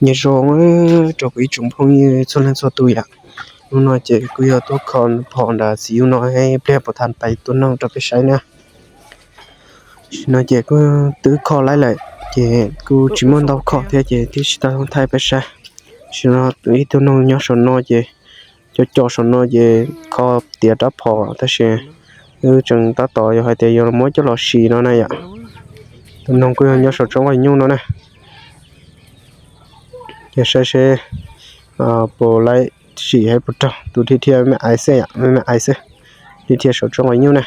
nhớ rồi cho cái chúng phong như cho nên cho tôi ạ nó nói chỉ cứ giờ tôi còn phòn đã xíu nói hay bè bảo thành bay tôi nó cho cái sai nè nó chỉ cứ tự kho lại chỉ cứ chỉ muốn đâu kho thế chỉ thì ta không thay bay sai chỉ nó tự tôi nó nhớ số nó chỉ cho số nó chỉ kho tiệt đã phò thế sẽ cứ chừng ta tỏi hay thì giờ mới cho lò xì nó này ạ tôi nó cứ nhớ số trong cái nhung nó này giờ sẽ bộ lại chỉ hay bút trâu tụi thì thiệt mẹ ai xe mẹ ai xe thì thiệt số trong bao nhiêu này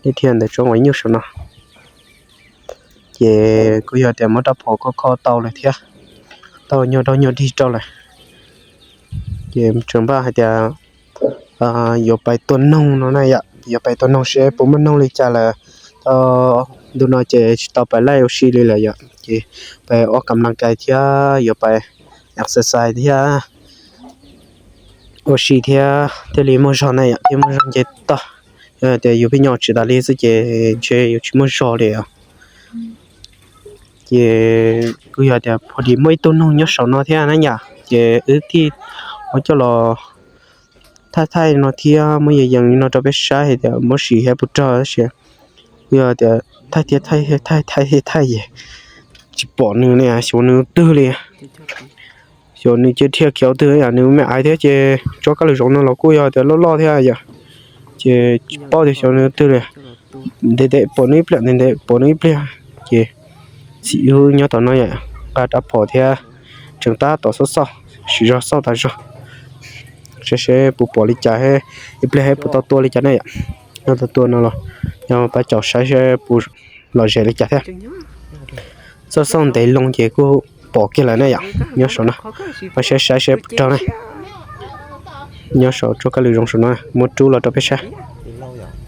thì thiệt để trong bao nhiêu số nào về cứ giờ thì mới đắp họ có kho tàu này thiệt tàu nhiều đi trâu này về trường ba hay thì giờ bài tuần nông nó này ạ giờ bài tuần nông sẽ bố mình nông đi trả là đôi nói chỉ tàu bài lại xí đi là vậy chỉ bài ở cầm năng cái thiệt giờ bài exercise thiệt我是天这里没上那样，这没上这大，这有比较知道的是这有什么少的啊？这个有点พอดีไม่ต้นน้องยศ那天那样，这ที่我叫了，太那天没有人那这边晒的，没事还不着些，有点太也，一把呢呢，小呢多了。cho nên chơi theo kéo tới à nếu mẹ ai thế chơi cho các lực giống nó cô giờ thì lo thế à chơi bao thì cho nó tới này để bỏ nếp lại để bỏ nếp lại chơi chịu nhớ tao nói vậy cả đã bỏ theo chúng ta tao số sử dụng sau ta rồi sẽ bỏ đi trả hay lại hay bỏ tao đi trả này nó tao nó rồi nhưng mà cháu sẽ bỏ lo sẽ đi trả theo sau xong để lông chơi cô bỏ cái lại này ạ nhớ số nào và sẽ cho này nhớ số cho các lưu dụng số này một chú là cho biết sao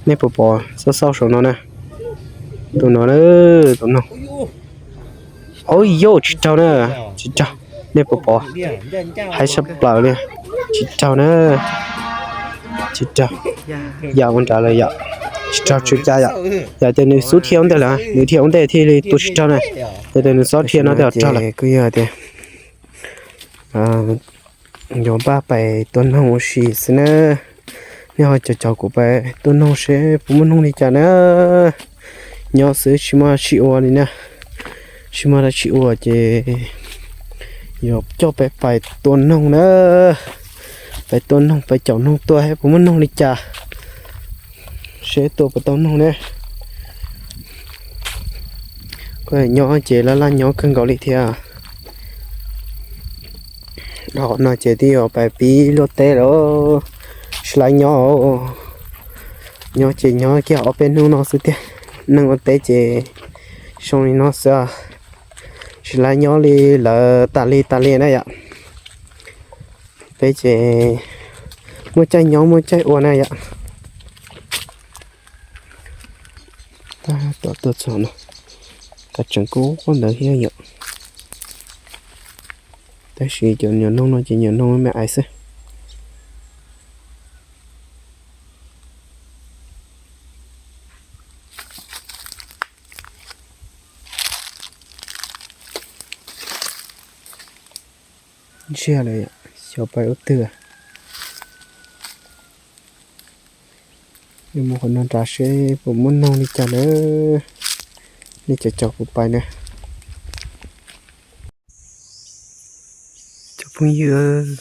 nè bỏ sau số nó này tụi nó nữa tụi nó ôi yo chỉ cho nữa chỉ cho nè bỏ hay sắp bảo nè chỉ cho nữa chỉ cho giờ con trả lời dạ cho chú cha dạ giờ thì nếu số thiên đây là nếu thiên đây thì tôi cho này thì nếu số thiên nó đều cho là cái giờ thì nhóm ba bài tuần hồng xí nữa nếu cho của bài tuần hồng sẽ muốn hồng đi chả nữa nhớ sẽ chỉ mà chịu đi nè chỉ mà là chịu chứ nhóm cho bài tuần hồng nữa bài tuần hồng bài chọn hồng tôi hay muốn hồng đi chả sẽ tổ bắt đầu nông nè, cái nhỏ chế là nhỏ cần gọi thì à, đó nó chế thì ở bài pi lót té đó, là nhỏ chế nhỏ kia ở bên nông nó sẽ té, nông ở té chế, xong rồi nó sẽ, là nhỏ li là ta li này ạ, bé chế, mua chai nhỏ mua chai uốn này ạ. Tôi cho nó cả chẳng cố con đỡ hiểu vậy tại vì cho nhiều nông nó chỉ nhiều nông mẹ ai sẽ chia lại cho bài ước thừa nhưng mà còn trả sẽ bộ muốn nông đi chả nữa đi chợ của bài nè cho phong như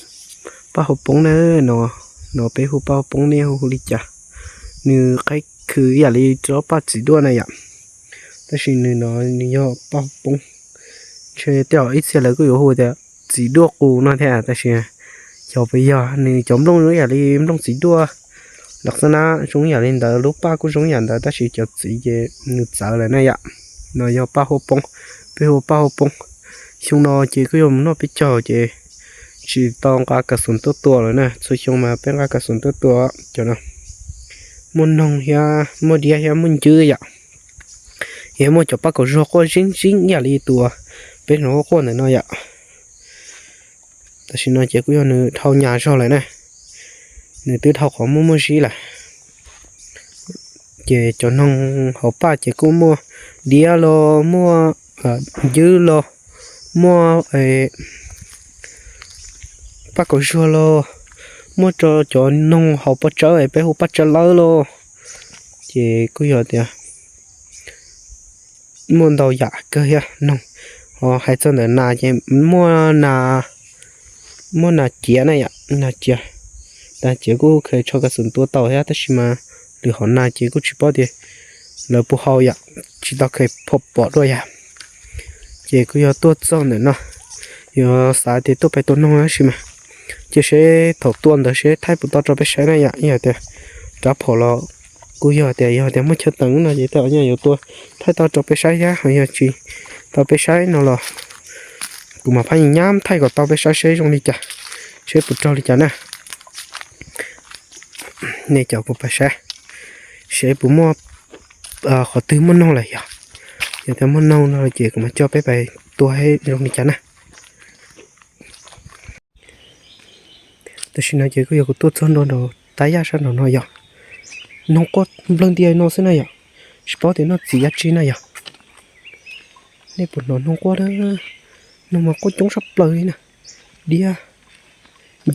bao hộp bóng nữa nó bé hộp bao bóng nè hộp đi chả như cái cứ giả đi cho ba chỉ đua này ạ ta chỉ nó như bao bóng chơi tiểu ít xe là cái hộp đấy chỉ đua cù nó thế à ta chỉ cho bây giờ như chống đông nữa giả đi đông chỉ đua đặc sản á chúng nhà lên đó lúc ba cũng chúng nhà đó ta chỉ cho chỉ về nước sợ là này ạ nó do ba hộp bông chúng nó chỉ có dùng nó biết cho chỉ tông cả sườn tốt rồi nè số chúng mà bên cả sườn tốt cho nó muốn nông ya muốn đi ya muốn chơi ạ ya muốn cho ba cái rau có dính nhà đi tua bên nó có này nó ạ ta chỉ nói chỉ có dùng thau nhà sau này nè người tư thọ có mua gì là chỉ cho nông hộp ba chỉ cũng mua đĩa lo mua dư lo mua bắt cầu xua lo mua cho nông họ bắt trở ấy bé họ bắt trở lỡ lo chị cứ giờ thì mua đầu giả cơ ya nông họ hay cho nên là chị mua là chia này ạ là chia但结果可以炒个很多道呀，但是嘛，你好难结果去包的，那不好呀，知道可以破爆了呀，结果要多种的呢，要啥的都被多弄了是嘛，这些头端的些太不到这边谁那样也的，找跑了，กู要的没吃等了，也到人有多，太到这边谁呀，还要去到边谁那了，กูมาพยายามไทยก็到边谁谁用的家，谁不着的家呢？này cháu cũng phải sẽ bố mua khó tư món nâu lại giờ thì món nâu nó chỉ cũng cho bé bài tua hay trong đi chắn à tôi xin nói chỉ có nhiều tốt hơn đồ tái giá sang nó giờ nó có lần đi nó sẽ này giờ sport thì nó chỉ giá trị này giờ này bột nó có đó nó mà có chống sắp lời nè đi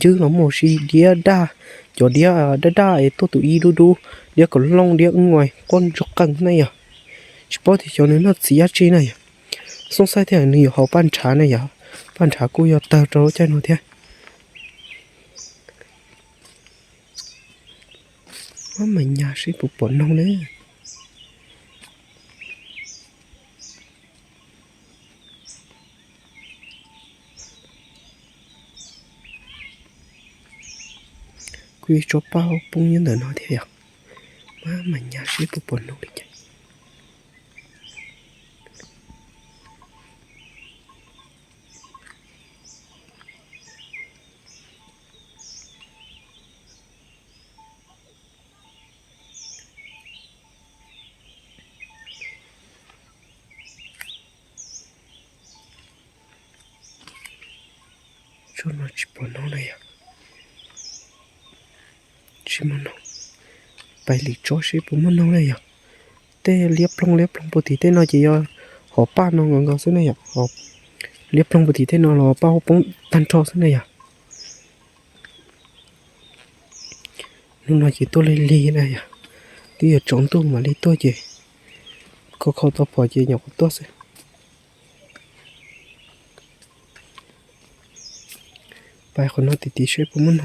chứ nó một gì đĩa đa cho đĩa đa ấy tôi tụi y đu đĩa còn long đĩa ngoài con chọc căng này à sport thì cho nên nó chỉ giá trị này xong sai thế này họ ban trả này à ban trả cô yêu tờ trâu cho nó thế mà nhà sẽ phục bọn nông đấy quy cho bao bung nhân đời nó thế à mà nhà sẽ phục bọn nông đi chạy cho nó chỉ bọn nó này à chỉ bọn nó bài lý cho sẽ bọn nó này à tê liếp lông bột thì tê nó chỉ do họ ba nó ngon thế này à họ liếp lông bột thì tê nó là bao bông tan cho thế này à nhưng nó chỉ tôi lên ly này à tí ở trong tôi mà lấy tôi chỉ có khâu to bỏ chỉ nhỏ tốt sẽ bài của nó thì sẽ cũng muốn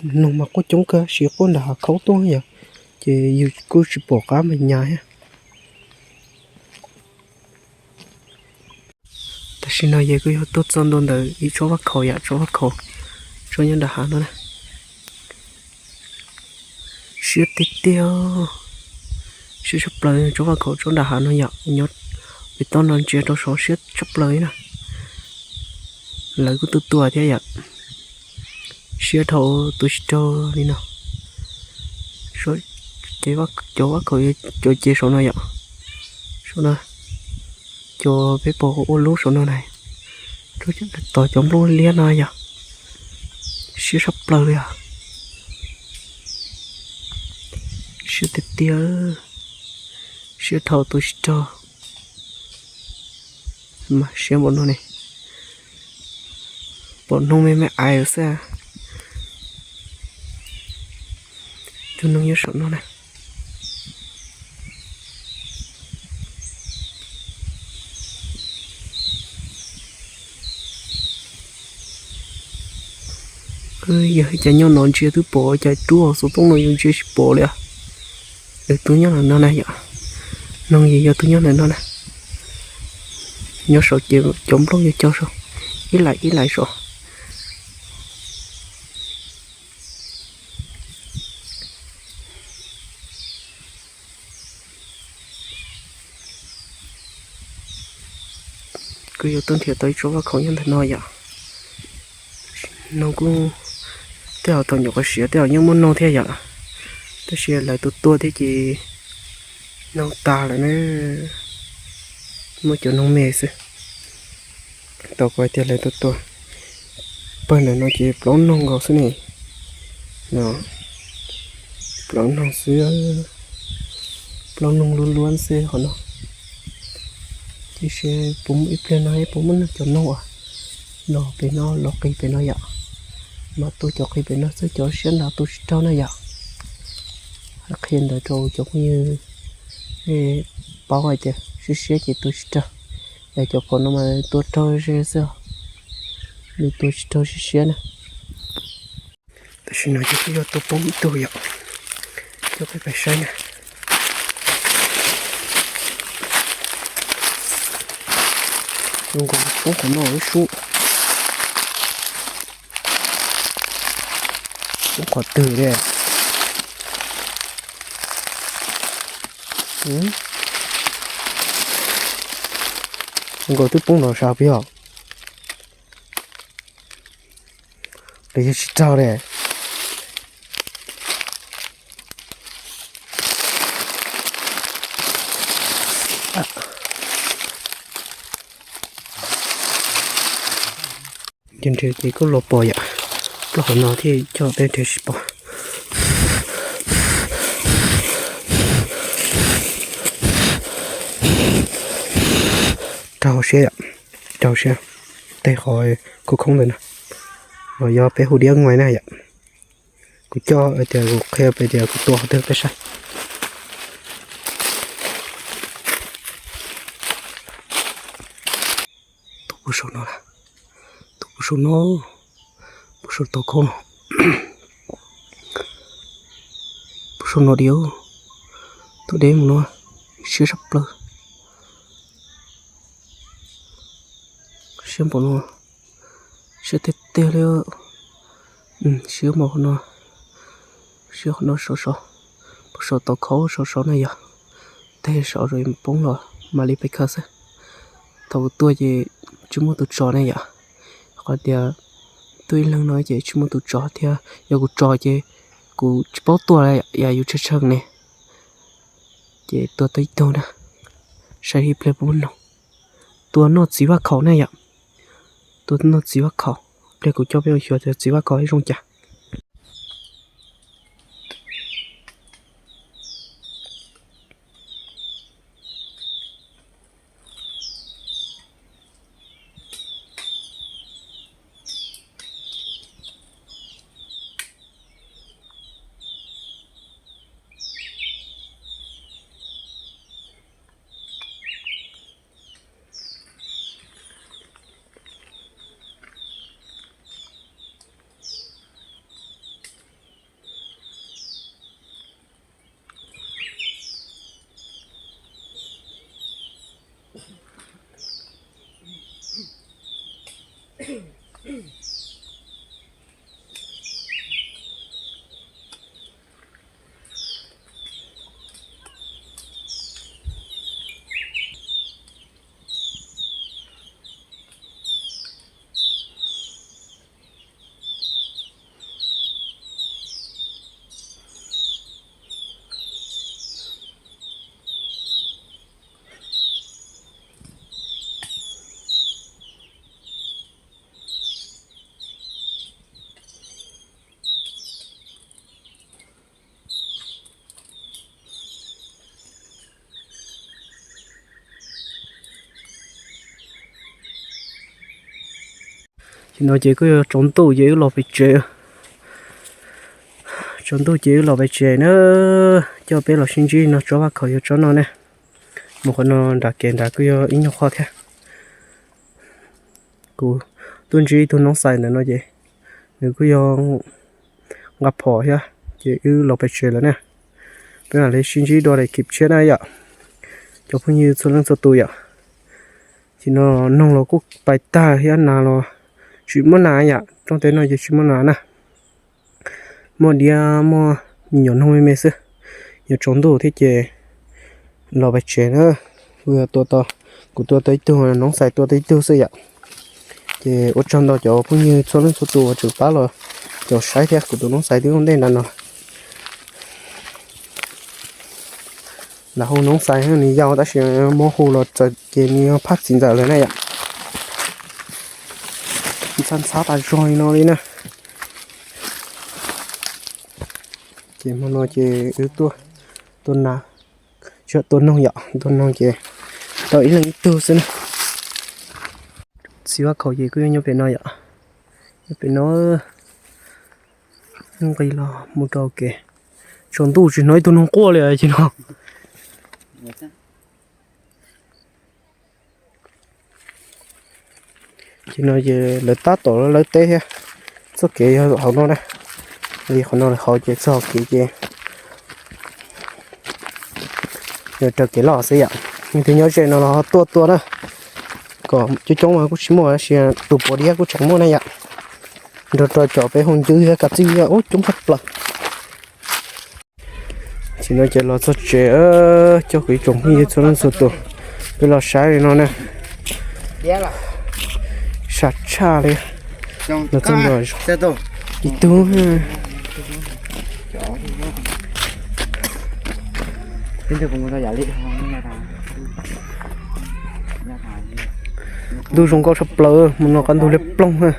nó mà có chống cơ sẽ có đã khâu to vậy chỉ yêu cô chỉ bỏ cá mình nhà ha ta xin nói về cái tốt hơn đồn đời ý cho bắt khẩu ya cho bắt khẩu cho nhân đã hả nó nè sẽ tít tiêu sẽ chụp lời cho bắt khẩu cho đã hả nó ya nhót vì tao nói chuyện cho số sẽ chụp lời nè lời của tôi thế vậy sẽ thầu tôi cho đi nào số chế bắt cho bắt khẩu cho chế số này vậy số này cho bé bò ô lú số này rồi chắc là tỏi chống lú liên này à sẽ sắp lời à sẽ tiếp theo sẽ thầu tôi cho mà sẽ bọn nó này bọn nó mẹ ai ở xa cho nó nhớ số nó này giờ chả nhau non chia thứ bỏ chả trua số tông nội dung chia bỏ liền được tôi nhớ là nó này vậy non gì giờ tôi nhớ là nó này nhớ số chiều chống lúc giờ cho số ý lại số cứ yêu tân thiệt tới chỗ và không nhân thật nói vậy nó cũng theo tao nhục cái sữa theo những món nông thế vậy tôi sữa lại tôi thế chị nông ta lại nó mới chỗ nông mè xí tao quay theo lại tôi bên này nó chỉ plon nông gạo xí này nó plon nông sữa plon nông luôn xí họ nó ที่เชปุ่มอีเพลนให้ปุ่มมันจะโน่nó bên nó lọc cây bên nó vậy mà tôi cho cây bên nó sẽ cho xem là tôi cho nó vậy khi đó trâu giống như bao ngày chứ sẽ chỉ tôi cho để cho con nó mà tôi cho sẽ sao như tôi cho sẽ nè tôi xin nói cho tôi bấm tôi vậy cho cái bài sai nè用个不可能而输我可得嘞我对蹦到啥不要这些是照嘞trên thế chỉ có lột bò vậy lột nó thì cho bên thế bò trâu xe tay khỏi cô không được nè rồi do bé hồ điên ngoài này vậy cô cho ở đây cô kêu bây giờ cô tua được cái sao tôi不说了不说 no 不说多空不说 no điều tôi đem nó chưa sắp lơ xem bộ nó sẽ tết tê leo chưa một nó chưa nó số to khó số này à thế số rồi bóng rồi mà đi phải khơi thầu tôi gì chúng tôi trò này à còn giờ tôi lần nói vậy chúng tôi trò thì giờ tôi trò vậy tôi bảo tôi là giờ yêu chơi này vậy tôi tới đâu nè sai đi play bóng tôi nó chỉ vào khẩu này ạ tôi nó chỉ vào khẩu để tôi cho bây giờ chỉ vào khẩu hay không chả nó chỉ có trống tủ chỉ lò phải chơi trống tủ chỉ lò phải chơi nữa cho bé lò sinh chi nó cho vào khẩu cho nó nè một con nó đã kiện đã cứ ít nhau khoa khác cú tuần chỉ tuần nóng xài nữa nó vậy nếu cứ ngập phò ha chỉ lò phải chơi là nè bây giờ lấy sinh chi đồ để kịp chơi này ạ cho phong như số lượng số tuổi ạ thì nó nông lò cũng bài ta hay nào lò chuyện món nào vậy trong thế này chuyện món nào nè món dia món nhỏ không mấy xưa giờ trống đồ thế chứ lò bạch chè nữa vừa to của tôi tới từ nóng xài tôi tới từ xưa vậy chứ ở trong đó cho cũng như số lượng số tuổi chụp báo rồi cho sai thế của tôi nóng xài thì không đây là nó là hồ nóng xài hơn thì giàu ta sẽ mua hồ là cho cái như phát triển raเลยnày ạ san sát tại rồi nó đi nè chỉ mà nó chỉ ứ tôi nào chuyện tôi nông nhọ tôi nông chỉ ต่ออีหลังอีตัวซะนะสิว่าเขาเยก็ยังเป็นน้อยอ่ะยังเป็นน้อยยังไปละมุดเอาแกชนตู้จิน้อยตัวน้องกัวเลยอ่ะจิน้องจิน้อยจะเลยตัดต่อแล้วเลยเตะฮะสักเกยเขาโน่นนะนี่เขาโน่นเขาจะชอบเกยเดี๋ยวจะเกล้อเสียนี่ถึงย้อนใจnóตัวนะก็จะจงมากูชิมว่าเสียตัวปอดีกูจังมั่วนะยะเดี๋ยวจ่อไปห้องจื้อกับจี้โอ้จุ่มพัดปลาchỉ nói chuyện là rất trẻ cho cái trồng như cho nó sụt tụ bây giờ sai thì nó nè sạch cha đi nó chân rồi đi tu đu trong có sập lơ mà nó còn đu lép plong ha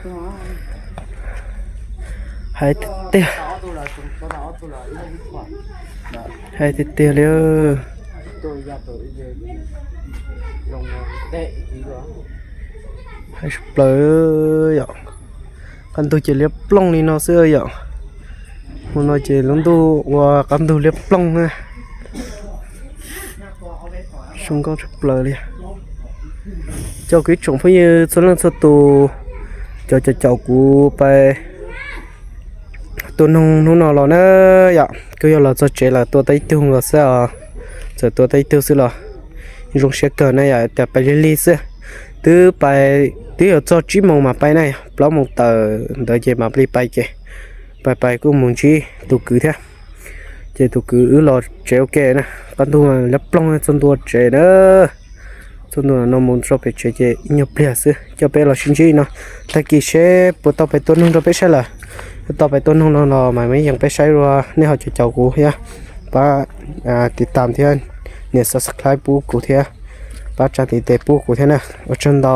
hai tê hai tê lơ hai sập lơ vậy con tôi chỉ lép plong đi nó xưa vậy mà nó chỉ lắm tu và con tôi lép plong ha không có sập lơ đi cho cái trồng phải như số lần số tù cho cháu của bài tôi nông nào là nó dạ cứ là cho trẻ là tôi thấy tiêu là sao giờ tôi thấy tiêu là dùng xe cờ này à để bài lý sư từ bài từ ở cho chỉ mong mà bài này bao một tờ đợi gì mà bài kì bài của muốn chi tụ cứ thế chỉ tụ cứ là trẻ ok nè con tôi mà lắp long trong tôi trẻ đó cho nó muốn cho phải chơi nhiều bia sư cho bé là xin chi nó ta kỳ sẽ bắt đầu phải tuân hông cho bé sai làต่อไปต้นของเราหมายไม่ยังไปใช้รัวเนี่ยเขาจะเจ้ากูเฮียป้าติดตามเทียนเนี่ย subscribe ปูกูเทียป้าจะติดเตะปูกูเทียนะว่าจนต่อ